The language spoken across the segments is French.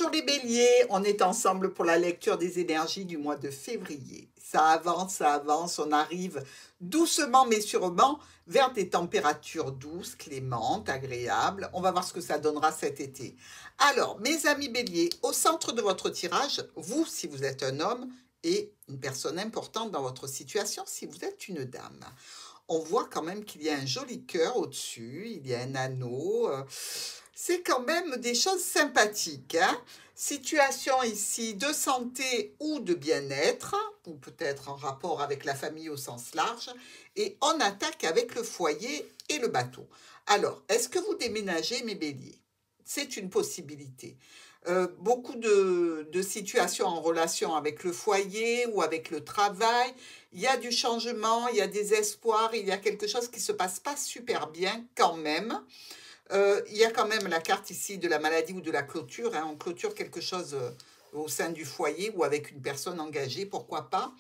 Bonjour les béliers, on est ensemble pour la lecture des énergies du mois de février. Ça avance, on arrive doucement mais sûrement vers des températures douces, clémentes, agréables. On va voir ce que ça donnera cet été. Alors, mes amis béliers, au centre de votre tirage, vous, si vous êtes un homme, et une personne importante dans votre situation, si vous êtes une dame. On voit quand même qu'il y a un joli cœur au-dessus, il y a un anneau. C'est quand même des choses sympathiques, hein. Situation ici de santé ou de bien-être, ou peut-être en rapport avec la famille au sens large. Et on attaque avec le foyer et le bateau. Alors, est-ce que vous déménagez, mes béliers? C'est une possibilité. Beaucoup de situations en relation avec le foyer ou avec le travail. Il y a du changement, il y a des espoirs, il y a quelque chose qui ne se passe pas super bien quand même. Il y a quand même la carte ici de la maladie ou de la clôture, hein. On clôture quelque chose au sein du foyer ou avec une personne engagée, pourquoi pas.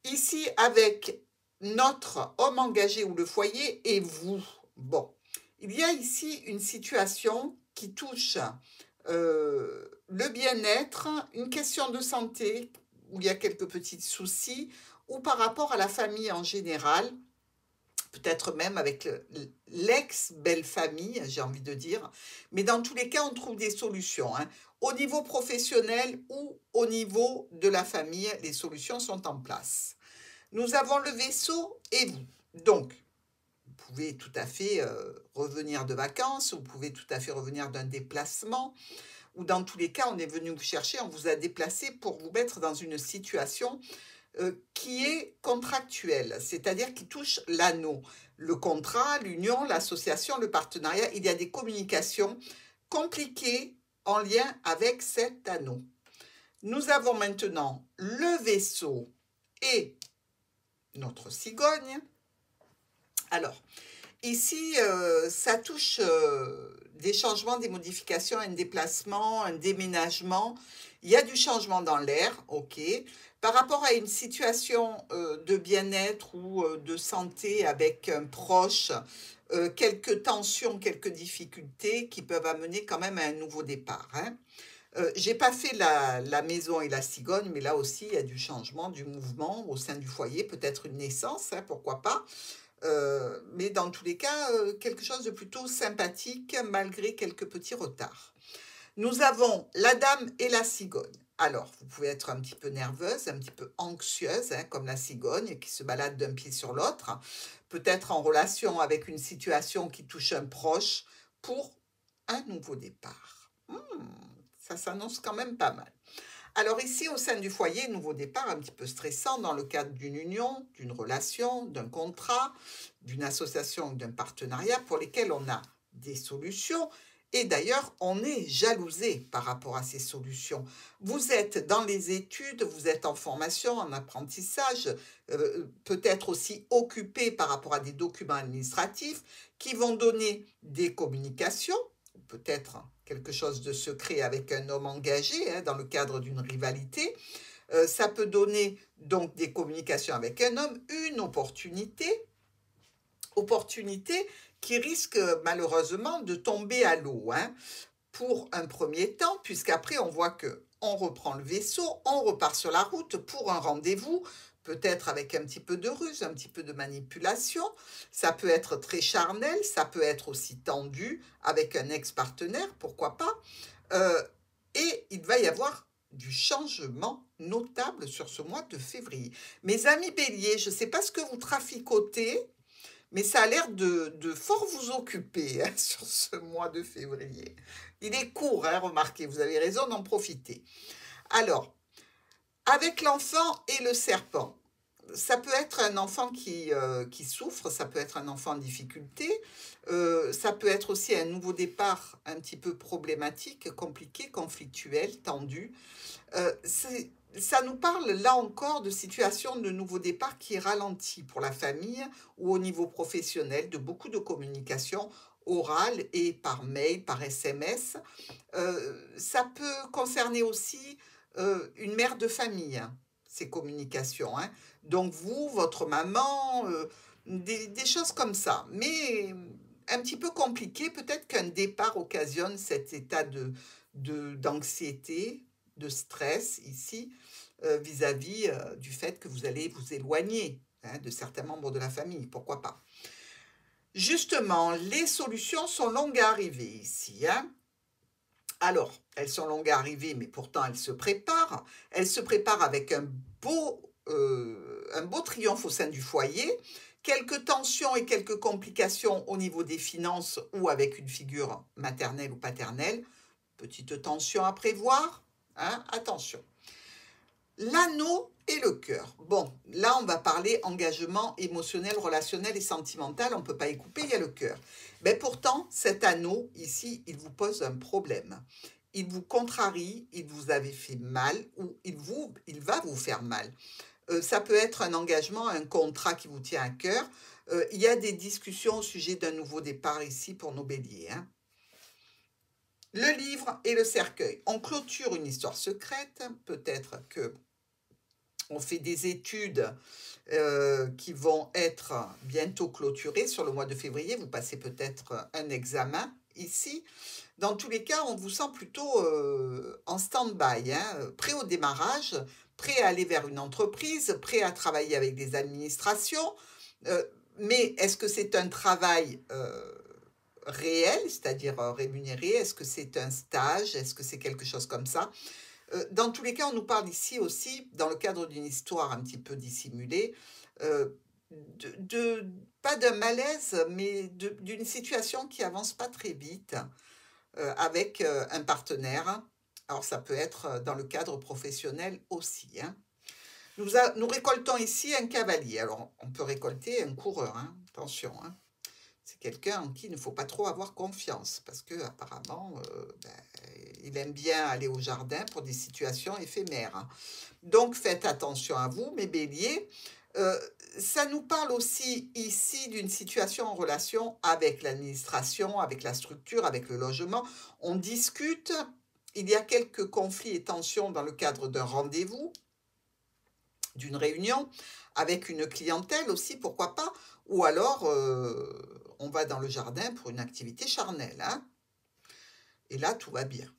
Ici, avec notre homme engagé ou le foyer et vous. Bon, il y a ici une situation qui touche le bien-être, une question de santé où il y a quelques petits soucis, ou par rapport à la famille en général, peut-être même avec l'ex-belle-famille, j'ai envie de dire. Mais dans tous les cas, on trouve des solutions, hein. Au niveau professionnel ou au niveau de la famille, les solutions sont en place. Nous avons le vaisseau et vous. Donc, vous pouvez tout à fait revenir de vacances, vous pouvez tout à fait revenir d'un déplacement, ou dans tous les cas, on est venu vous chercher, on vous a déplacé pour vous mettre dans une situation qui est contractuelle, c'est-à-dire qui touche l'anneau, le contrat, l'union, l'association, le partenariat. Il y a des communications compliquées en lien avec cet anneau. Nous avons maintenant le vaisseau et notre cigogne. Alors, ici, ça touche des changements, des modifications, un déplacement, un déménagement. Il y a du changement dans l'air, ok. Par rapport à une situation de bien-être ou de santé avec un proche, quelques tensions, quelques difficultés qui peuvent amener quand même à un nouveau départ, hein. J'ai pas fait la maison et la cigogne, mais là aussi, il y a du changement, du mouvement au sein du foyer, peut-être une naissance, hein, pourquoi pas. Mais dans tous les cas, quelque chose de plutôt sympathique, malgré quelques petits retards. Nous avons la dame et la cigogne. Alors, vous pouvez être un petit peu nerveuse, un petit peu anxieuse, hein, comme la cigogne qui se balade d'un pied sur l'autre, peut-être en relation avec une situation qui touche un proche pour un nouveau départ. Ça s'annonce quand même pas mal. Alors ici, au sein du foyer, nouveau départ un petit peu stressant dans le cadre d'une union, d'une relation, d'un contrat, d'une association ou d'un partenariat pour lesquels on a des solutions. Et d'ailleurs, on est jalousé par rapport à ces solutions. Vous êtes dans les études, vous êtes en formation, en apprentissage, peut-être aussi occupé par rapport à des documents administratifs qui vont donner des communications, peut-être quelque chose de secret avec un homme engagé, hein, dans le cadre d'une rivalité. Ça peut donner donc des communications avec un homme, une opportunité qui risque malheureusement de tomber à l'eau, hein, pour un premier temps, puisqu'après on voit que on reprend le vaisseau, on repart sur la route pour un rendez-vous, peut-être avec un petit peu de ruse, un petit peu de manipulation. Ça peut être très charnel, ça peut être aussi tendu avec un ex-partenaire, pourquoi pas. Et il va y avoir du changement notable sur ce mois de février. Mes amis béliers, je ne sais pas ce que vous traficotez, mais ça a l'air de fort vous occuper, hein, sur ce mois de février. Il est court, hein, remarquez, vous avez raison d'en profiter. Alors, avec l'enfant et le serpent, ça peut être un enfant qui souffre, ça peut être un enfant en difficulté, ça peut être aussi un nouveau départ un petit peu problématique, compliqué, conflictuel, tendu. Ça nous parle là encore de situation de nouveau départ qui est ralenti pour la famille ou au niveau professionnel, de beaucoup de communication orale et par mail, par SMS. Ça peut concerner aussi une mère de famille, hein, ces communications, hein. Donc vous, votre maman, des choses comme ça. Mais un petit peu compliqué, peut-être qu'un départ occasionne cet état d'anxiété, de stress ici, vis-à-vis du fait que vous allez vous éloigner hein, de certains membres de la famille, pourquoi pas. Justement, les solutions sont longues à arriver ici. Hein. Alors, elles sont longues à arriver, mais pourtant elles se préparent. Elles se préparent avec un beau triomphe au sein du foyer, quelques tensions et quelques complications au niveau des finances ou avec une figure maternelle ou paternelle. Petite tension à prévoir, hein, attention. L'anneau et le cœur. Bon, là, on va parler engagement émotionnel, relationnel et sentimental. On ne peut pas y couper, il y a le cœur. Mais pourtant, cet anneau, ici, il vous pose un problème. Il vous contrarie, il vous avait fait mal ou il va vous faire mal. Ça peut être un engagement, un contrat qui vous tient à cœur. Il y a des discussions au sujet d'un nouveau départ ici pour nos béliers. Hein. Le livre et le cercueil. On clôture une histoire secrète. Peut-être que on fait des études qui vont être bientôt clôturées sur le mois de février. Vous passez peut-être un examen ici. Dans tous les cas, on vous sent plutôt en stand-by, hein, prêt au démarrage, prêt à aller vers une entreprise, prêt à travailler avec des administrations. Mais est-ce que c'est un travail réel, c'est-à-dire rémunéré? Est-ce que c'est un stage? Est-ce que c'est quelque chose comme ça? Dans tous les cas, on nous parle ici aussi, dans le cadre d'une histoire un petit peu dissimulée, pas d'un malaise, mais d'une situation qui avance pas très vite avec un partenaire. Alors, ça peut être dans le cadre professionnel aussi. Hein. Nous récoltons ici un cavalier. Alors, on peut récolter un coureur, hein. Attention. Hein. C'est quelqu'un en qui il ne faut pas trop avoir confiance parce que apparemment, il aime bien aller au jardin pour des situations éphémères. Hein. Donc, faites attention à vous, mes béliers. Ça nous parle aussi ici d'une situation en relation avec l'administration, avec la structure, avec le logement. On discute, il y a quelques conflits et tensions dans le cadre d'un rendez-vous, d'une réunion, avec une clientèle aussi, pourquoi pas, ou alors on va dans le jardin pour une activité charnelle. Hein. Et là, tout va bien.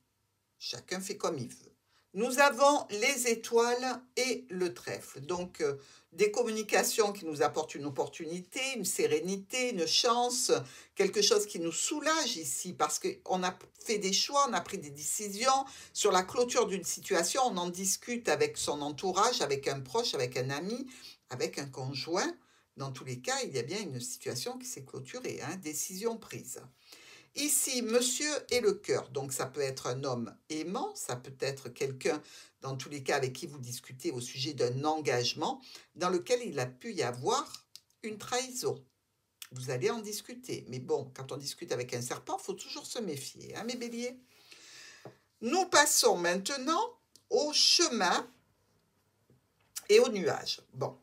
Chacun fait comme il veut. Nous avons les étoiles et le trèfle. Donc, des communications qui nous apportent une opportunité, une sérénité, une chance, quelque chose qui nous soulage ici parce qu'on a fait des choix, on a pris des décisions sur la clôture d'une situation, on en discute avec son entourage, avec un proche, avec un ami, avec un conjoint. Dans tous les cas, il y a bien une situation qui s'est clôturée, hein, décision prise. Ici, monsieur et le cœur. Donc, ça peut être un homme aimant, ça peut être quelqu'un, dans tous les cas, avec qui vous discutez au sujet d'un engagement dans lequel il a pu y avoir une trahison. Vous allez en discuter. Mais bon, quand on discute avec un serpent, il faut toujours se méfier, hein, mes béliers. Nous passons maintenant au chemin et au nuage. Bon.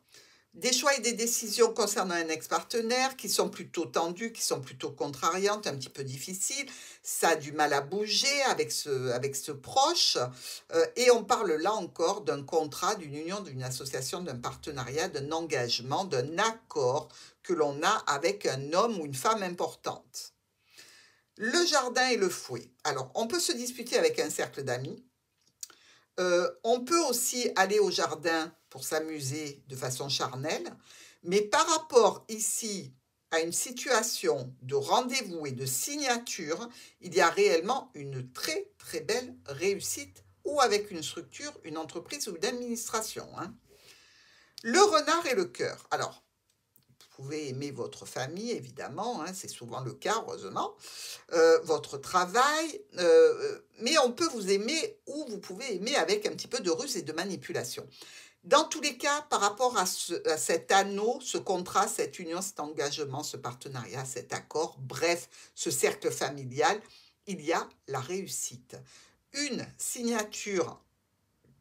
Des choix et des décisions concernant un ex-partenaire qui sont plutôt tendues, qui sont plutôt contrariantes, un petit peu difficiles. Ça a du mal à bouger avec ce proche. Et on parle là encore d'un contrat, d'une union, d'une association, d'un partenariat, d'un engagement, d'un accord que l'on a avec un homme ou une femme importante. Le jardin et le fouet. Alors, on peut se disputer avec un cercle d'amis. On peut aussi aller au jardin pour s'amuser de façon charnelle, mais par rapport ici à une situation de rendez-vous et de signature, il y a réellement une très très belle réussite ou avec une structure, une entreprise ou une administration. Hein. Le renard et le cœur. Alors, vous pouvez aimer votre famille, évidemment, hein, c'est souvent le cas, heureusement, votre travail, mais on peut vous aimer ou vous pouvez aimer avec un petit peu de ruse et de manipulation. Dans tous les cas, par rapport à cet anneau, ce contrat, cette union, cet engagement, ce partenariat, cet accord, bref, ce cercle familial, il y a la réussite. Une signature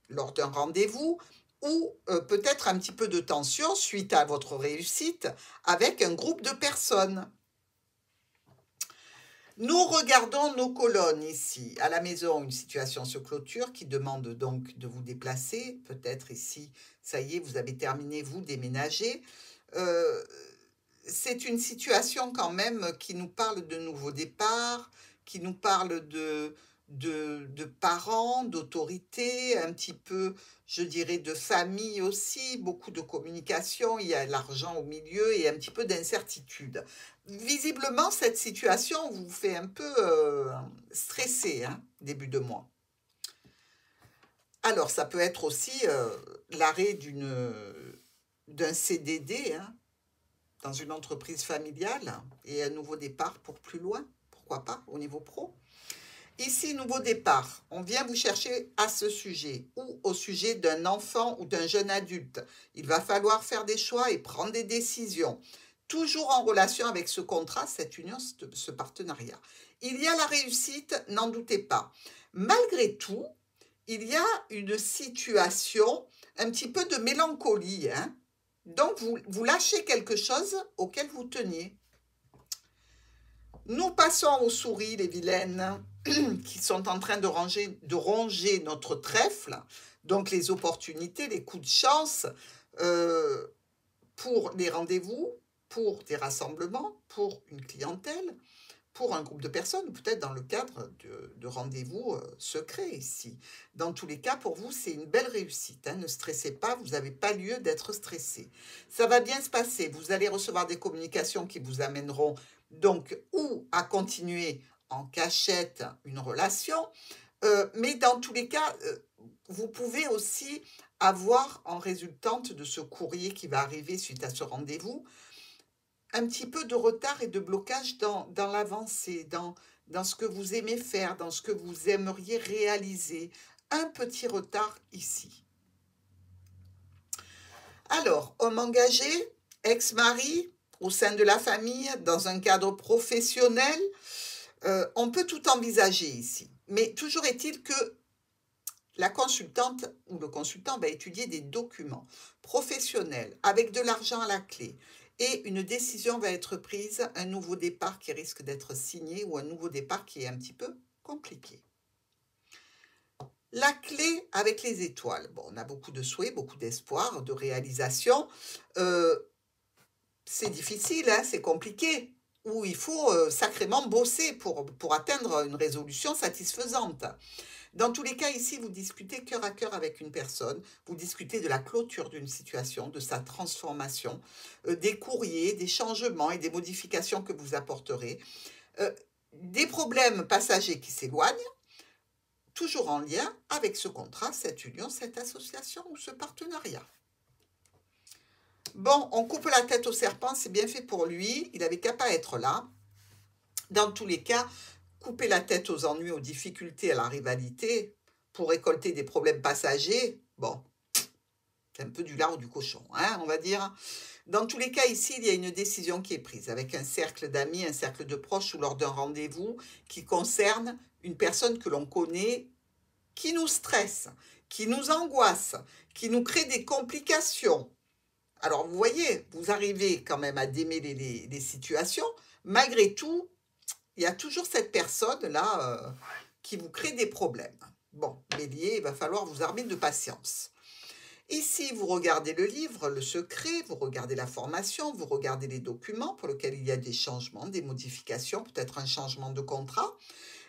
lors d'un rendez-vous ou peut-être un petit peu de tension suite à votre réussite avec un groupe de personnes. Nous regardons nos colonnes ici. À la maison, une situation se clôture qui demande donc de vous déplacer. Peut-être ici, ça y est, vous avez terminé, vous déménagez. C'est une situation quand même qui nous parle de nouveaux départs, qui nous parle de parents, d'autorité, un petit peu, je dirais, de famille aussi, beaucoup de communication, il y a l'argent au milieu et un petit peu d'incertitude. Visiblement, cette situation vous fait un peu stresser, hein, début de mois. Alors, ça peut être aussi l'arrêt d'un CDD, hein, dans une entreprise familiale et un nouveau départ pour plus loin, pourquoi pas, au niveau pro. Ici, nouveau départ, on vient vous chercher à ce sujet ou au sujet d'un enfant ou d'un jeune adulte. Il va falloir faire des choix et prendre des décisions, toujours en relation avec ce contrat, cette union, ce partenariat. Il y a la réussite, n'en doutez pas. Malgré tout, il y a une situation, un petit peu de mélancolie, hein. Donc, vous lâchez quelque chose auquel vous teniez. Nous passons aux souris, les vilaines, qui sont en train de ronger notre trèfle, donc les opportunités, les coups de chance, pour les rendez-vous, pour des rassemblements, pour une clientèle, pour un groupe de personnes, peut-être dans le cadre de rendez-vous secrets ici. Dans tous les cas, pour vous, c'est une belle réussite, hein. Ne stressez pas, vous n'avez pas lieu d'être stressé. Ça va bien se passer, vous allez recevoir des communications qui vous amèneront donc ou à continuer en cachette une relation, mais dans tous les cas, vous pouvez aussi avoir en résultante de ce courrier qui va arriver suite à ce rendez-vous, un petit peu de retard et de blocage dans l'avancée, dans ce que vous aimez faire, dans ce que vous aimeriez réaliser. Un petit retard ici. Alors, homme engagé, ex-mari, au sein de la famille, dans un cadre professionnel, on peut tout envisager ici. Mais toujours est-il que la consultante ou le consultant va étudier des documents professionnels avec de l'argent à la clé et une décision va être prise, un nouveau départ qui risque d'être signé ou un nouveau départ qui est un petit peu compliqué. La clé avec les étoiles. Bon, on a beaucoup de souhaits, beaucoup d'espoir, de réalisation. C'est difficile, hein, c'est compliqué, où il faut sacrément bosser pour atteindre une résolution satisfaisante. Dans tous les cas, ici, vous discutez cœur à cœur avec une personne, vous discutez de la clôture d'une situation, de sa transformation, des courriers, des changements et des modifications que vous apporterez, des problèmes passagers qui s'éloignent, toujours en lien avec ce contrat, cette union, cette association ou ce partenariat. Bon, on coupe la tête au serpent, c'est bien fait pour lui, il n'avait qu'à pas être là. Dans tous les cas, couper la tête aux ennuis, aux difficultés, à la rivalité, pour récolter des problèmes passagers, bon, c'est un peu du lard ou du cochon, hein, on va dire. Dans tous les cas, ici, il y a une décision qui est prise avec un cercle d'amis, un cercle de proches ou lors d'un rendez-vous qui concerne une personne que l'on connaît, qui nous stresse, qui nous angoisse, qui nous crée des complications. Alors, vous voyez, vous arrivez quand même à démêler les situations. Malgré tout, il y a toujours cette personne-là qui vous crée des problèmes. Bon, Bélier, il va falloir vous armer de patience. Ici, vous regardez le livre, le secret, vous regardez la formation, vous regardez les documents pour lesquels il y a des changements, des modifications, peut-être un changement de contrat,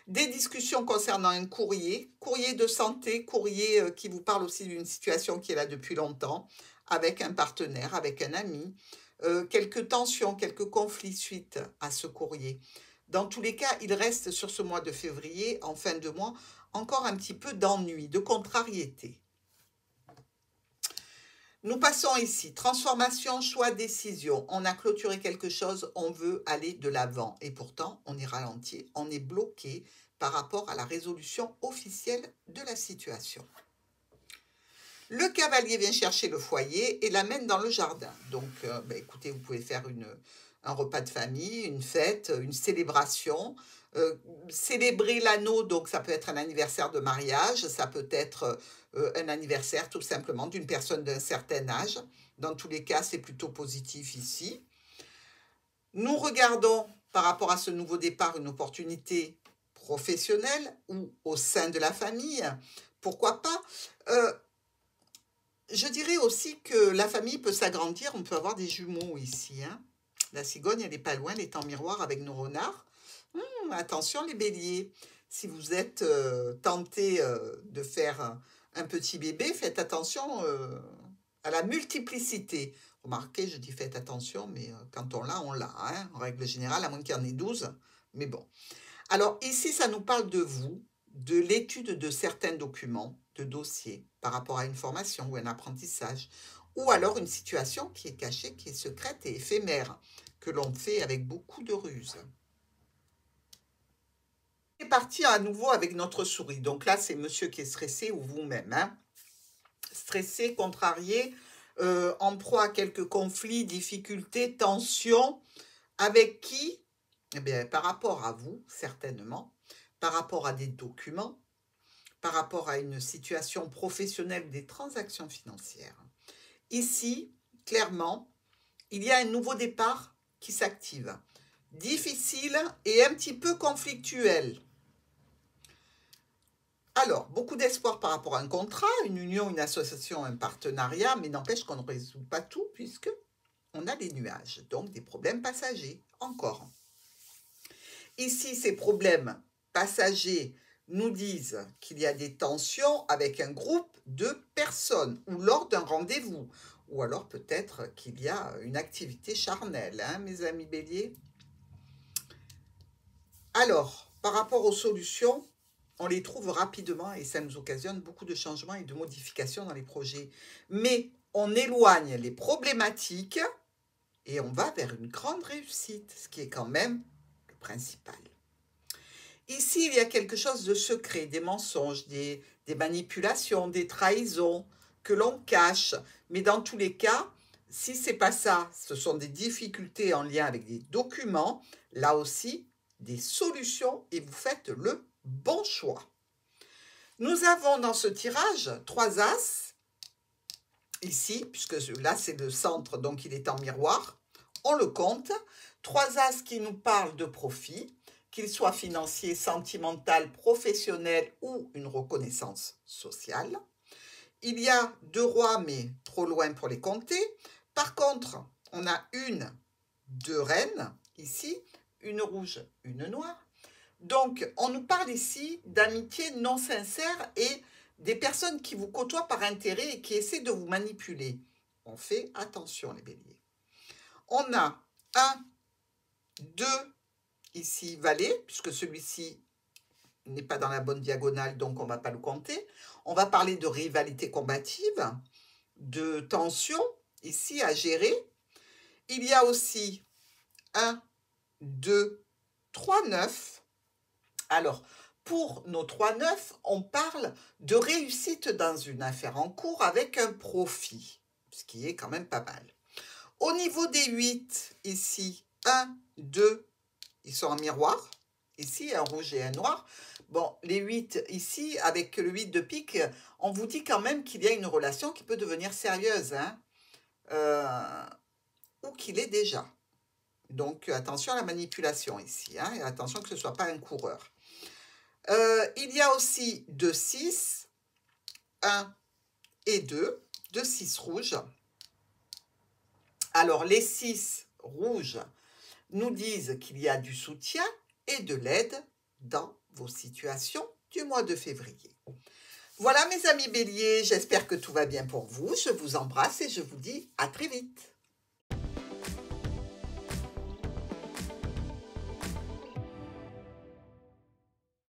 des discussions concernant un courrier de santé, courrier qui vous parle aussi d'une situation qui est là depuis longtemps, avec un partenaire, avec un ami, quelques tensions, quelques conflits suite à ce courrier. Dans tous les cas, il reste sur ce mois de février, en fin de mois, encore un petit peu d'ennui, de contrariété. Nous passons ici, transformation, choix, décision. On a clôturé quelque chose, on veut aller de l'avant. Et pourtant, on est ralenti, on est bloqué par rapport à la résolution officielle de la situation. Le cavalier vient chercher le foyer et l'amène dans le jardin. Donc, écoutez, vous pouvez faire un repas de famille, une fête, une célébration. Célébrer l'anneau, donc ça peut être un anniversaire de mariage, ça peut être un anniversaire tout simplement d'une personne d'un certain âge. Dans tous les cas, c'est plutôt positif ici. Nous regardons par rapport à ce nouveau départ une opportunité professionnelle ou au sein de la famille. Pourquoi pas je dirais aussi que la famille peut s'agrandir, on peut avoir des jumeaux ici, hein. La cigogne, elle n'est pas loin, elle est en miroir avec nos renards. Attention les béliers, Si vous êtes tenté de faire un petit bébé, faites attention à la multiplicité. Remarquez, je dis faites attention, mais quand on l'a, on l'a, hein, en règle générale, à moins qu'il y en ait 12. Mais bon. Alors ici, ça nous parle de vous, de l'étude de certains documents, de dossiers, par rapport à une formation ou un apprentissage, ou alors une situation qui est cachée, qui est secrète et éphémère, que l'on fait avec beaucoup de ruse. On est parti à nouveau avec notre souris. Donc là, c'est monsieur qui est stressé ou vous-même, hein. Stressé, contrarié, en proie à quelques conflits, difficultés, tensions. Avec qui? Eh bien, par rapport à vous, certainement, par rapport à des documents, par rapport à une situation professionnelle, des transactions financières. Ici, clairement, il y a un nouveau départ qui s'active. Difficile et un petit peu conflictuel. Alors, beaucoup d'espoir par rapport à un contrat, une union, une association, un partenariat, mais n'empêche qu'on ne résout pas tout puisque on a des nuages, donc des problèmes passagers, encore. Ici, ces problèmes passagers nous disent qu'il y a des tensions avec un groupe de personnes ou lors d'un rendez-vous, ou alors peut-être qu'il y a une activité charnelle, hein, mes amis béliers. Alors, par rapport aux solutions, on les trouve rapidement et ça nous occasionne beaucoup de changements et de modifications dans les projets. Mais on éloigne les problématiques et on va vers une grande réussite, ce qui est quand même le principal. Ici, il y a quelque chose de secret, des mensonges, des manipulations, des trahisons que l'on cache. Mais dans tous les cas, si ce n'est pas ça, ce sont des difficultés en lien avec des documents, là aussi, des solutions et vous faites le bon choix. Nous avons dans ce tirage 3 as, ici, puisque là c'est le centre, donc il est en miroir. On le compte. 3 as qui nous parlent de profit, qu'il soit financier, sentimental, professionnel ou une reconnaissance sociale. Il y a 2 rois, mais trop loin pour les compter. Par contre, on a une, 2 reines, ici, une rouge, une noire. Donc, on nous parle ici d'amitié non sincère et des personnes qui vous côtoient par intérêt et qui essaient de vous manipuler. On fait attention, les béliers. On a 1, 2, ici, valet, puisque celui-ci n'est pas dans la bonne diagonale, donc on ne va pas le compter. On va parler de rivalité combative, de tension, ici, à gérer. Il y a aussi 1, 2, 3, 9. Alors, pour nos 3 9, on parle de réussite dans une affaire en cours avec un profit, ce qui est quand même pas mal. Au niveau des 8, ici, 1, 2, ils sont en miroir. Ici, un rouge et un noir. Bon, les 8 ici, avec le 8 de pique, on vous dit quand même qu'il y a une relation qui peut devenir sérieuse, hein, ou qu'il est déjà. Donc, attention à la manipulation ici, hein, et attention que ce ne soit pas un coureur. Il y a aussi 2 6, 1 et 2, 2 6 rouges. Alors, les 6 rouges nous disent qu'il y a du soutien et de l'aide dans vos situations du mois de février. Voilà mes amis béliers, j'espère que tout va bien pour vous. Je vous embrasse et je vous dis à très vite.